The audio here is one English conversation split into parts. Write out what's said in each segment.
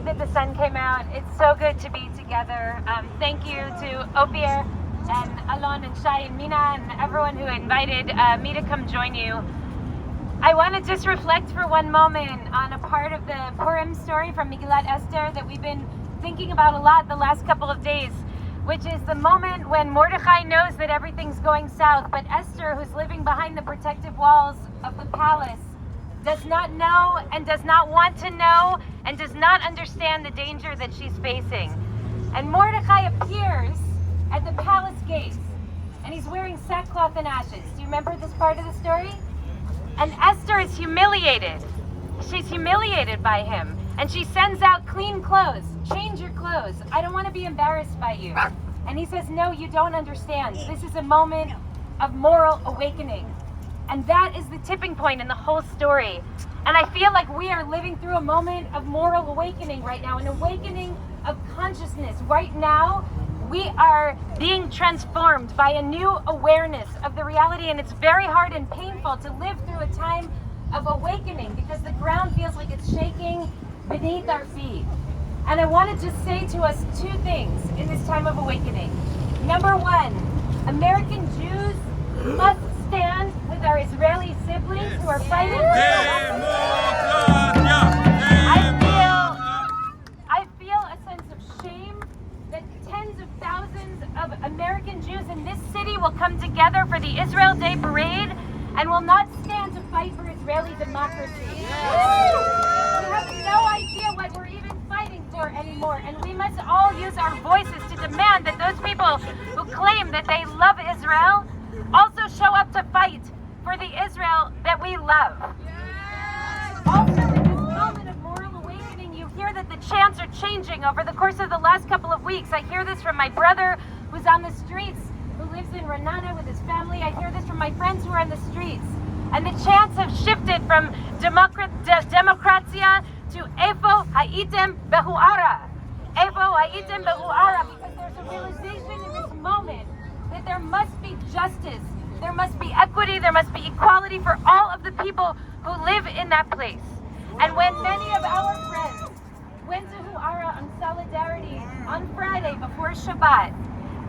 that the sun came out. It's so good to be together. Thank you to Ophir and Alon and Shai and Mina and everyone who invited me to come join you. I want to just reflect for one moment on a part of the Purim story from Megillat Esther that we've been thinking about a lot the last couple of days, which is the moment when Mordechai knows that everything's going south, but Esther, who's living behind the protective walls of the palace, does not know and does not want to know and does not understand the danger that she's facing. And Mordechai appears at the palace gates and he's wearing sackcloth and ashes. Do you remember this part of the story? And Esther is humiliated. She's humiliated by him. And she sends out clean clothes. Change your clothes. I don't want to be embarrassed by you. And he says, no, you don't understand. This is a moment of moral awakening. And that is the tipping point in the whole story. And I feel like we are living through a moment of moral awakening right now, an awakening of consciousness. Right now, we are being transformed by a new awareness of the reality, and it's very hard and painful to live through a time of awakening because the ground feels like it's shaking beneath our feet. And I want to just say to us two things in this time of awakening. Number one, American Jews must stand with our Israeli siblings who are fighting for I feel a sense of shame that tens of thousands of American Jews in this city will come together for the Israel Day Parade and will not stand to fight for Israeli democracy. We have no idea what we're even fighting for anymore, and we must all use our voices to demand that those people who claim that they love Israel also show up to fight for the Israel that we love. Also, in this moment of moral awakening, you hear that the chants are changing over the course of the last couple of weeks. I hear this from my brother who's on the streets, who lives in Renana with his family. I hear this from my friends who are on the streets. And the chants have shifted from Demokratia to Evo Haitem Behuara. Evo Haitem Behuara, because there's a realization in this moment that there must be justice, there must be equity, there must be equality for all of the people who live in that place. And when many of our friends went to Huara on Solidarity on Friday before Shabbat,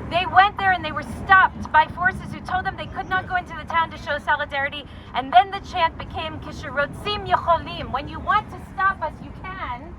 they went there and they were stopped by forces who told them they could not go into the town to show solidarity. And then the chant became Kishirotzim Yocholim. When you want to stop us, you can.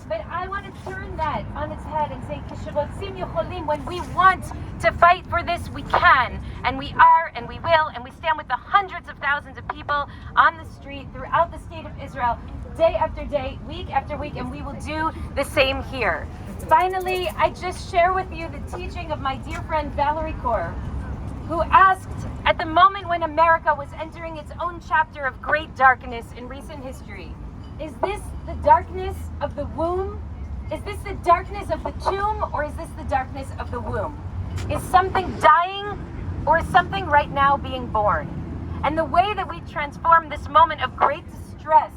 But I want to turn that on its head and say Kishirotzim Yocholim. When we want to fight for this, we can. And we are, and we will, and we stand with the hundreds of thousands of people on the street throughout the state of Israel, day after day, week after week, and we will do the same here. Finally, I just share with you the teaching of my dear friend Valerie Kaur, who asked, at the moment when America was entering its own chapter of great darkness in recent history, is this the darkness of the womb? Is this the darkness of the tomb, or is this the darkness of the womb? Is something dying, or is something right now being born? And the way that we transform this moment of great distress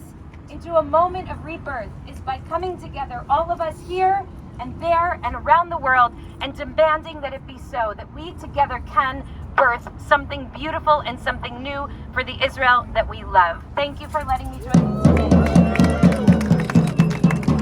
into a moment of rebirth is by coming together, all of us here and there and around the world, and demanding that it be so, that we together can birth something beautiful and something new for the Israel that we love. Thank you for letting me join you today.